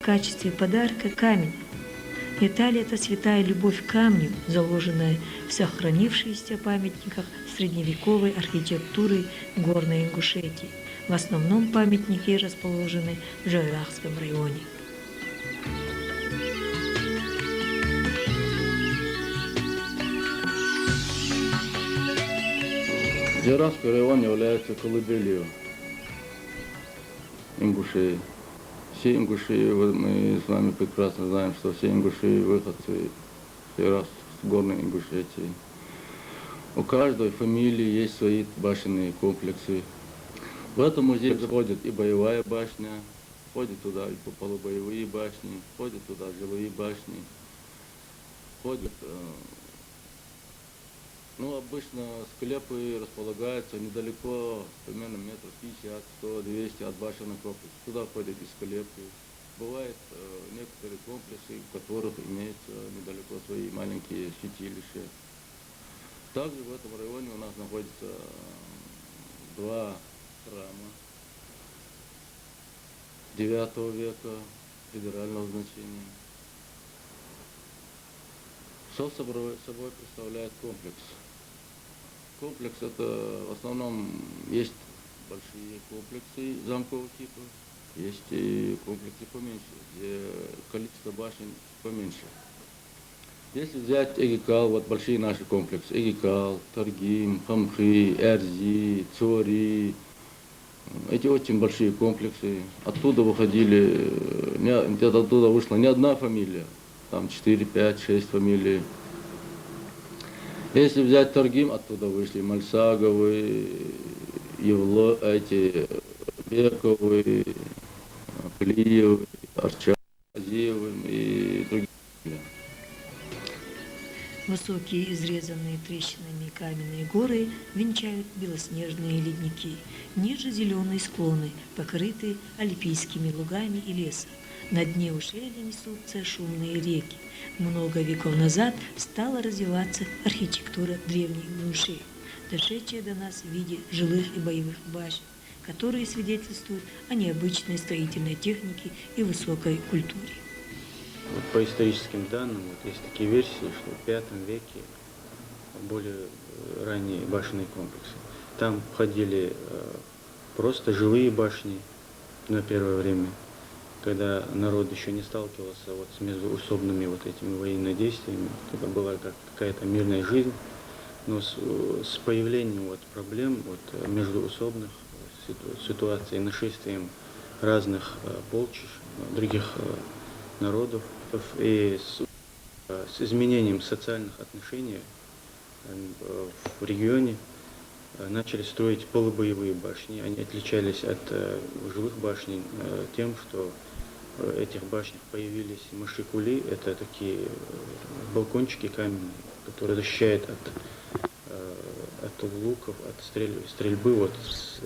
в качестве подарка камень. Италия – это святая любовь к камню, заложенная в сохранившихся памятниках средневековой архитектуры Горной Ингушетии. В основном памятники расположены в Жайрахском районе. Жайрахский район является колыбелью Ингушетии. Все ингуши, мы с вами прекрасно знаем, что все ингуши выходцы с Горной Ингушетии. У каждой фамилии есть свои башенные комплексы. В этом музее входит и боевая башня, входит туда и полубоевые башни, входит туда жилые башни, входит. Обычно склепы располагаются недалеко, примерно метров 50, 100, 200 от башенных комплексов. Туда входят и склепы. Бывают некоторые комплексы, в которых имеются недалеко свои маленькие святилища. Также в этом районе у нас находится два храма IX века федерального значения. Что собой представляет комплекс? Комплекс это в основном есть большие комплексы замкового типа, есть и комплексы поменьше, где количество башен поменьше. Если взять Эгикал, вот большие наши комплексы, Эгикал, Таргим, Хамхи, Эрзи, Цори, эти очень большие комплексы. Оттуда оттуда вышла не одна фамилия, там 4, 5, 6 фамилий. Если взять Таргим, оттуда вышли Мальсаговы, Бековы, Плиевы, Арчазиевы и другие. Высокие, изрезанные трещинами каменные горы венчают белоснежные ледники. Ниже зеленые склоны, покрытые альпийскими лугами и лесом. На дне ущелья несутся шумные реки. Много веков назад стала развиваться архитектура древних Ингушей, дошедшая до нас в виде жилых и боевых башен, которые свидетельствуют о необычной строительной технике и высокой культуре. Вот по историческим данным есть такие версии, что в V веке более ранние башенные комплексы. Там входили просто жилые башни на первое время, когда народ еще не сталкивался с междуусобными этими военными действиями, когда была какая-то мирная жизнь, но с появлением проблем междуусобных ситуаций, нашествием разных полчищ, других народов и с изменением социальных отношений в регионе начали строить полубоевые башни. Они отличались от жилых башен тем, что в этих башнях появились машикули, это такие балкончики каменные, которые защищают от луков, от стрельбы с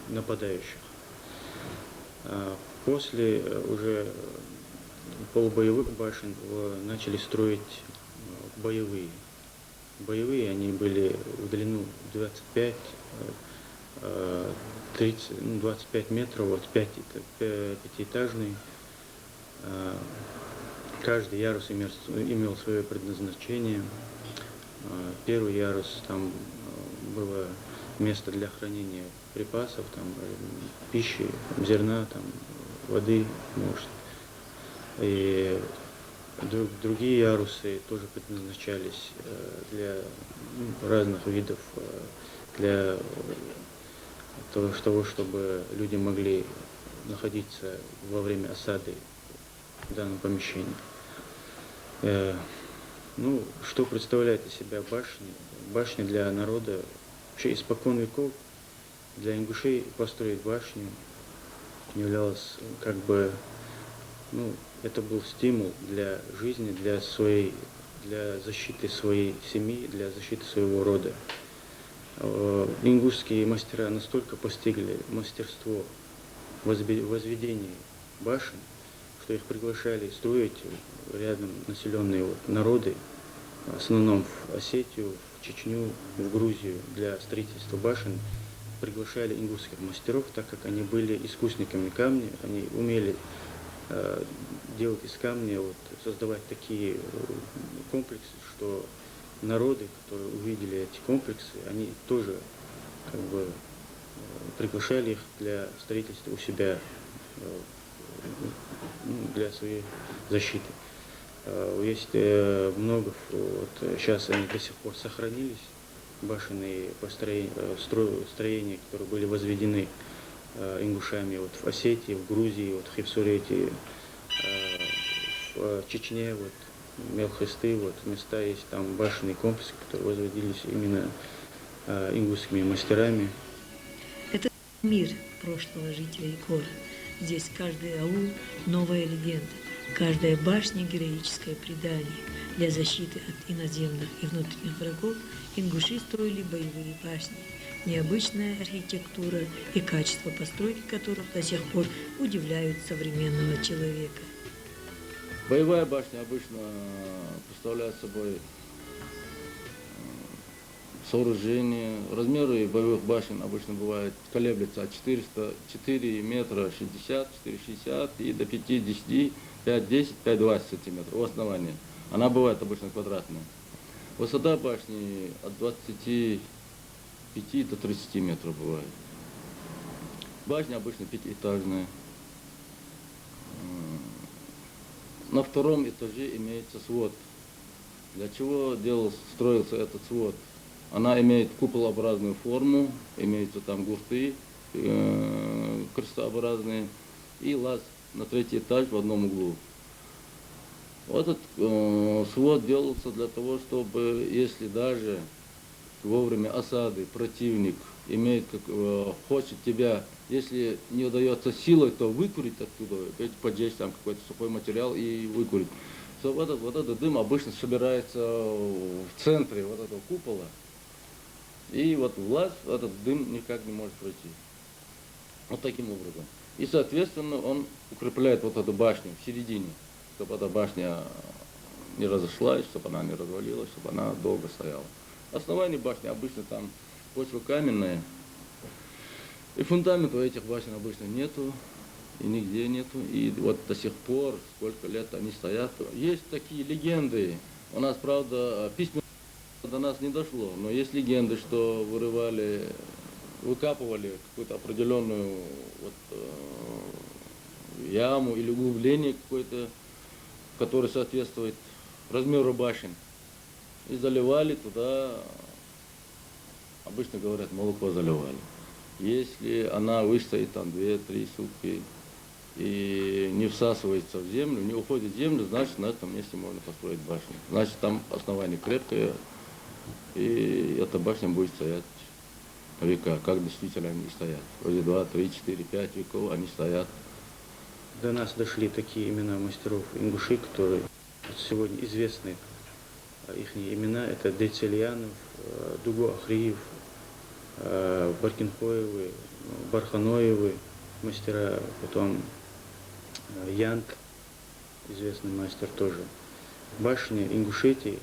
нападающих. После уже полубоевых башен начали строить боевые. Боевые они были в длину 25, 30, 25 метров, пятиэтажные. Каждый ярус имел свое предназначение. Первый ярус, там было место для хранения припасов, там, пищи, зерна, там, воды, может. И другие ярусы тоже предназначались для разных видов, для того, чтобы люди могли находиться во время осады в данном помещении. Что представляет из себя башни? Башня для народа, вообще испокон веков, для ингушей построить башню являлось это был стимул для жизни, для защиты своей семьи, для защиты своего рода. Ингушские мастера настолько постигли мастерство возведения башен, что их приглашали строить рядом населенные народы, в основном в Осетию, в Чечню, в Грузию для строительства башен. Приглашали ингушских мастеров, так как они были искусниками камня, они умели делать из камня, вот, создавать такие комплексы, что народы, которые увидели эти комплексы, они тоже как бы приглашали их для строительства у себя, для своей защиты. Есть много, вот, сейчас они до сих пор сохранились, башенные строения, которые были возведены ингушами вот, в Осетии, в Грузии, вот, в Хевсурете, в Чечне, вот, Мелхесты, вот, места есть, там башенные комплексы, которые возводились именно ингушскими мастерами. Это мир прошлого жителей гор. Здесь каждый аул – новая легенда, каждая башня – героическое предание. Для защиты от иноземных и внутренних врагов ингуши строили боевые башни. Необычная архитектура и качество постройки которых до сих пор удивляют современного человека. Боевая башня обычно представляет собой сооружение. Размеры боевых башен обычно бывают, колеблются от 4 метра 60, 4,60 и до 5,10, 5,10, 5,20 сантиметров у основания. Она бывает обычно квадратная. Высота башни от 25 до 30 метров бывает. Башня обычно пятиэтажная. На втором этаже имеется свод. Для чего строился этот свод? Она имеет куполообразную форму, имеются там гурты крестообразные и лаз на третий этаж в одном углу. Вот этот свод делался для того, чтобы, если даже во время осады противник хочет тебя, если не удается силой, то выкурить оттуда, поджечь там какой-то сухой материал и выкурить. Вот этот дым обычно собирается в центре вот этого купола, и вот власть этот дым никак не может пройти. Вот таким образом. И, соответственно, он укрепляет вот эту башню в середине, чтобы эта башня не разошлась, чтобы она не развалилась, чтобы она долго стояла. Основание башни обычно там почва каменная, и фундамента у этих башен обычно нету, и нигде нету. И вот до сих пор, сколько лет они стоят. Есть такие легенды. У нас, правда, письма до нас не дошло, но есть легенды, что выкапывали какую-то определенную яму или углубление какое-то, которое соответствует размеру башен. И заливали туда, обычно говорят, молоко заливали. Если она выстоит там 2-3 сутки и не всасывается в землю, не уходит в землю, значит на этом месте можно построить башню. Значит там основание крепкое, и эта башня будет стоять века, как действительно они стоят. Вроде 2, 3, 4, 5 веков они стоят. До нас дошли такие имена мастеров ингуши, которые сегодня известны. Их имена — это Децельянов, Дуго Ахриев, Баркинхоевы, Барханоевы, мастера, потом Янг, известный мастер тоже. Башни Ингушетии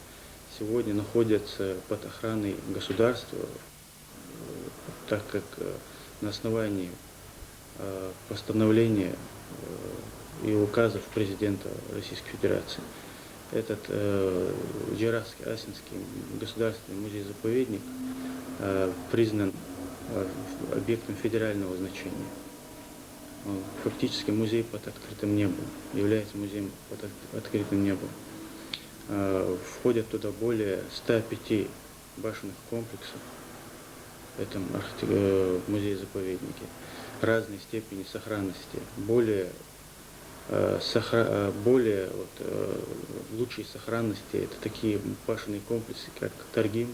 сегодня находятся под охраной государства, так как на основании постановления и указов президента Российской Федерации этот Джеравский Асинский государственный музей-заповедник признан объектом федерального значения. Он фактически музей под открытым небом, является музеем под открытым небом. Входят туда более 105 башенных комплексов в этом музее-заповеднике разной степени сохранности, более лучшей сохранности это такие башенные комплексы, как Таргим,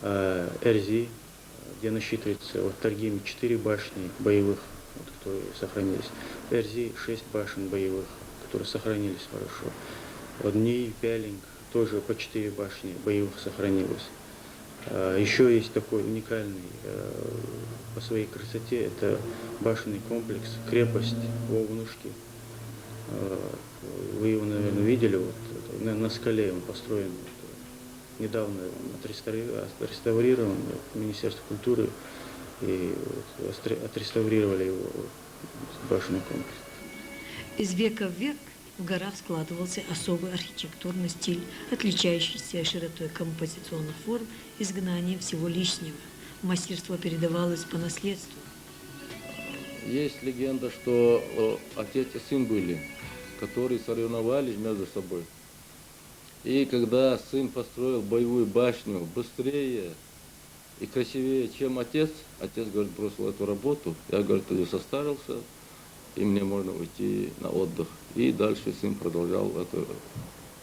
Эрзи, где насчитывается в Таргиме 4 башни боевых, которые сохранились, Эрзи 6 башен боевых, которые сохранились хорошо. Вот Ней, Пялинг тоже по 4 башни боевых сохранилось. Еще есть такой уникальный по своей красоте, это башенный комплекс, крепость Вовнушки. Вы его, наверное, видели, вот, на скале он построен, недавно он отреставрирован Министерство культуры, и отреставрировали его башенный комплекс. Из века в век в горах складывался особый архитектурный стиль, отличающийся широтой композиционных форм, изгнанием всего лишнего. Мастерство передавалось по наследству. Есть легенда, что отец и сын были, которые соревновались между собой. И когда сын построил боевую башню быстрее и красивее, чем отец, отец, говорит, бросил эту работу. Я, говорит, уже состарился, и мне можно уйти на отдых. И дальше сын продолжал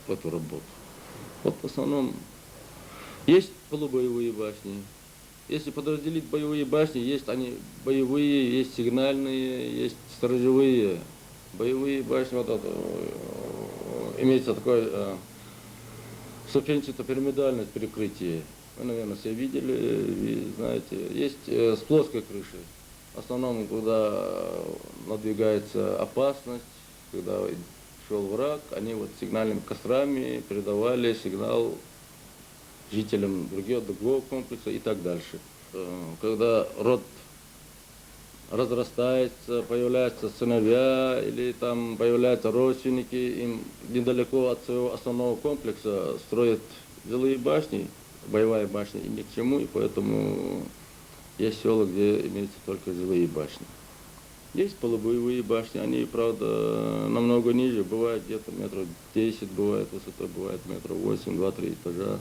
эту работу. Вот в основном есть полубоевые башни. Если подразделить боевые башни, есть они боевые, есть сигнальные, есть сторожевые. Боевые башни, вот это, имеется такое ступенчато-пирамидальное перекрытие. Вы, наверное, все видели, знаете. Есть с плоской крышей. В основном, когда надвигается опасность, когда шел враг, они вот сигнальными кострами передавали сигнал жителям другого комплекса и так дальше. Когда род разрастается, появляются сыновья или там появляются родственники, им недалеко от своего основного комплекса строят жилые башни, боевая башня и ни к чему, и поэтому есть села, где имеются только жилые башни. Есть полубоевые башни, они, правда, намного ниже, бывает где-то метров 10, бывает высота, бывает метров 8, 2-3 этажа.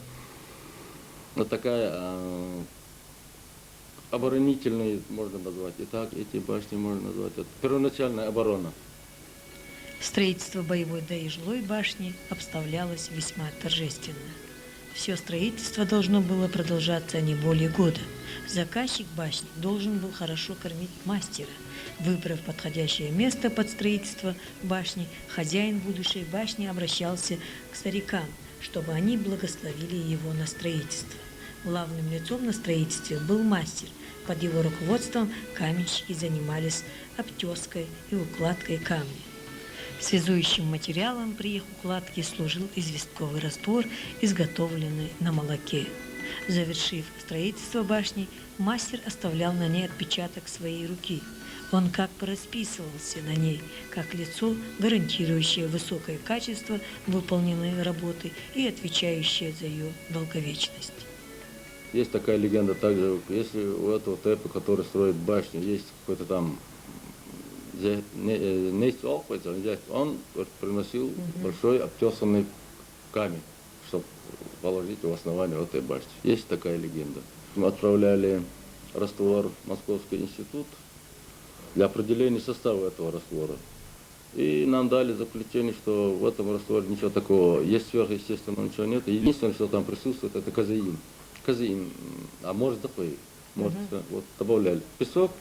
Вот такая оборонительная, можно назвать. И так эти башни можно назвать. Это первоначальная оборона. Строительство боевой да и жилой башни обставлялось весьма торжественно. Все строительство должно было продолжаться не более года. Заказчик башни должен был хорошо кормить мастера. Выбрав подходящее место под строительство башни, хозяин будущей башни обращался к старикам, чтобы они благословили его на строительство. Главным лицом на строительстве был мастер. Под его руководством каменщики занимались обтеской и укладкой камня. Связующим материалом при их укладке служил известковый раствор, изготовленный на молоке. Завершив строительство башни, мастер оставлял на ней отпечаток своей руки. Он как бы расписывался на ней, как лицо, гарантирующее высокое качество выполненной работы и отвечающее за ее долговечность. Есть такая легенда также, если у этого тэпа, который строит башню, есть какой-то там он приносил большой обтесанный камень, чтобы положить в основание этой башни. Есть такая легенда. Мы отправляли раствор в Московский институт для определения состава этого раствора. И нам дали заключение, что в этом растворе ничего такого, есть сверхъестественного, ничего нет. Единственное, что там присутствует, это казеин. Казеин, а может такой, может, вот добавляли песок,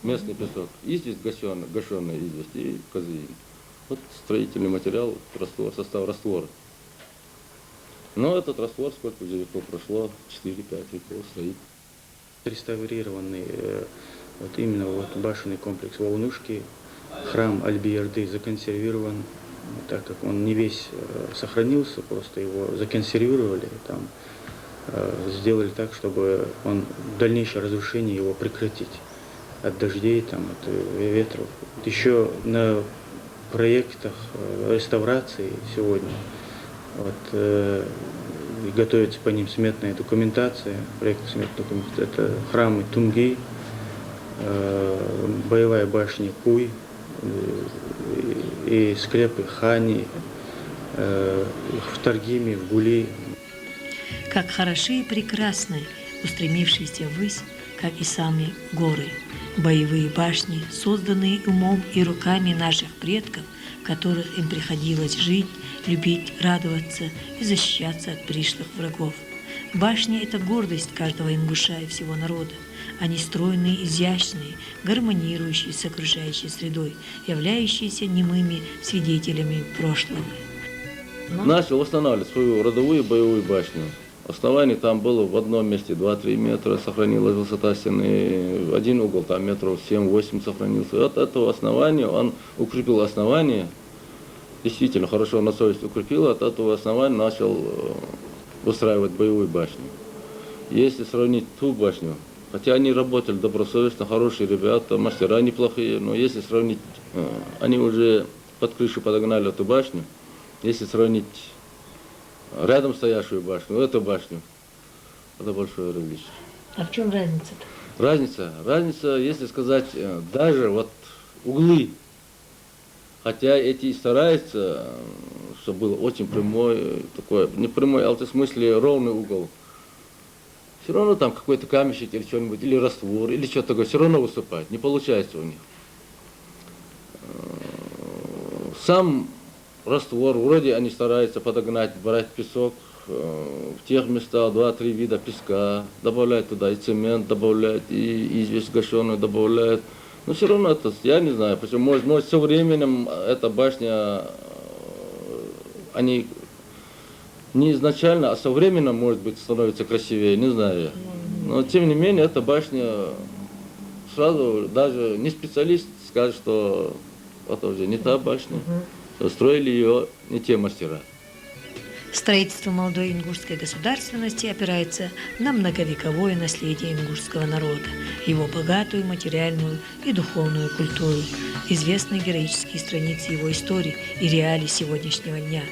местный песок, известь гашеная известь и казеин. Вот строительный материал, раствор, состав раствора. Но этот раствор, сколько уже веков прошло, 4-5 веков стоит. Реставрированный вот именно вот башенный комплекс Волнушки, храм Аль-Биярды законсервирован, так как он не весь сохранился, просто его законсервировали, там сделали так, чтобы он дальнейшее разрушение его прекратить от дождей, там, от ветров. Еще на проектах реставрации сегодня вот, готовится по ним сметная документация, проект сметной документации. Это храмы Тунгей, боевая башня Куй и склепы Хани, в Таргиме, в Гули. Как хороши и прекрасны, устремившиеся ввысь, как и сами горы. Боевые башни, созданные умом и руками наших предков, в которых им приходилось жить, любить, радоваться и защищаться от пришлых врагов. Башни – это гордость каждого ингуша и всего народа. Они стройные, изящные, гармонирующие с окружающей средой, являющиеся немыми свидетелями прошлого. Начал восстанавливать свою родовую боевую башню. Основание там было в одном месте 2-3 метра, сохранилась высота стены, один угол там метров 7-8 сохранился. От этого основания он укрепил основание, действительно хорошо на совесть укрепил, от этого основания начал выстраивать боевую башню. Если сравнить ту башню, хотя они работали добросовестно, хорошие ребята, мастера неплохие, но если сравнить, они уже под крышу подогнали эту башню. Если сравнить рядом стоящую башню, эту башню, это большое различие. А в чем разница-то? Разница, если сказать, даже вот углы, хотя эти и стараются, чтобы был очень прямой, такой, не прямой, а в смысле ровный угол. Все равно там какой-то камешек или что-нибудь, или раствор, или что-то такое, все равно выступает, не получается у них. Сам раствор, вроде они стараются подогнать, брать песок, в тех местах 2-3 вида песка, добавляют туда и цемент, добавляют, и известь гашеную добавляют. Но все равно это, я не знаю, почему, может со временем эта башня, они не изначально, а со временем, может быть, становится красивее, не знаю я. Но тем не менее, эта башня, сразу даже не специалист скажет, что это уже не та башня, что строили ее не те мастера. Строительство молодой ингушской государственности опирается на многовековое наследие ингушского народа, его богатую материальную и духовную культуру, известные героические страницы его истории и реалии сегодняшнего дня.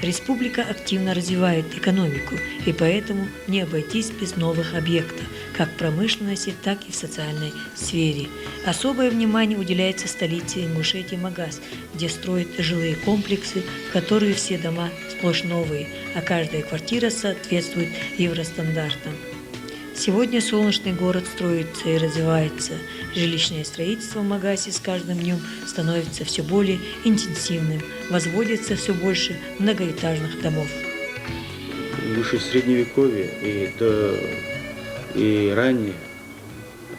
Республика активно развивает экономику, и поэтому не обойтись без новых объектов, как в промышленности, так и в социальной сфере. Особое внимание уделяется столице Ингушетии Магас, где строят жилые комплексы, в которые все дома сплошь новые, а каждая квартира соответствует евростандартам. Сегодня солнечный город строится и развивается. Жилищное строительство в Магасе с каждым днем становится все более интенсивным. Возводится все больше многоэтажных домов. Выше средневековья и ранее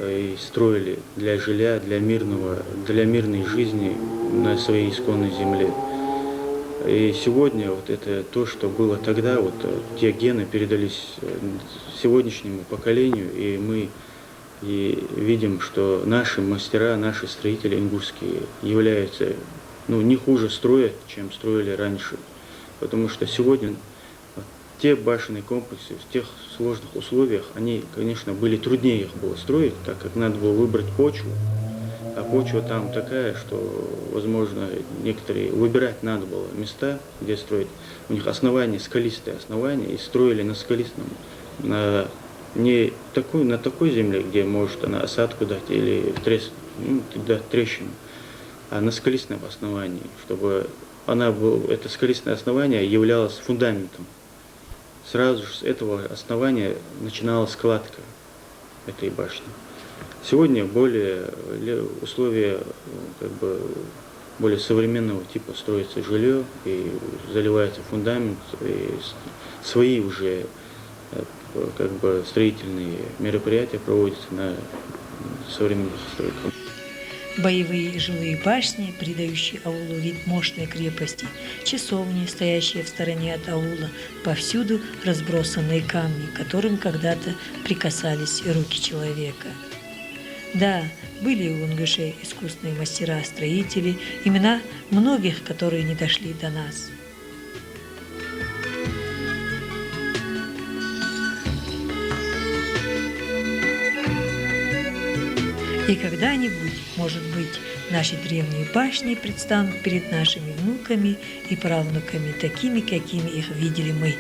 и строили для жилья, для мирной жизни на своей исконной земле. И сегодня вот это то, что было тогда, вот те гены передались сегодняшнему поколению, и мы видим, что наши мастера, наши строители ингушские являются, не хуже строят, чем строили раньше. Потому что сегодня те башенные комплексы в тех сложных условиях, они, конечно, были труднее их было строить, так как надо было выбрать почву. А почва там такая, что, возможно, некоторые выбирать надо было места, где строить. У них основания, скалистые основания, и строили на скалистном, на такой земле, где может она осадку дать или дать трещину, а на скалистном основании, чтобы это скалистное основание являлось фундаментом. Сразу же с этого основания начиналась складка этой башни. Сегодня условия более современного типа строится жилье и заливается фундамент, и свои уже строительные мероприятия проводятся на современных стройках. Боевые жилые башни, придающие аулу вид мощной крепости, часовни, стоящие в стороне от аула, повсюду разбросанные камни, к которым когда-то прикасались руки человека. Да, были у ингушей искусные мастера-строители, имена многих, которые не дошли до нас. И когда-нибудь, может быть, наши древние башни предстанут перед нашими внуками и правнуками такими, какими их видели мы.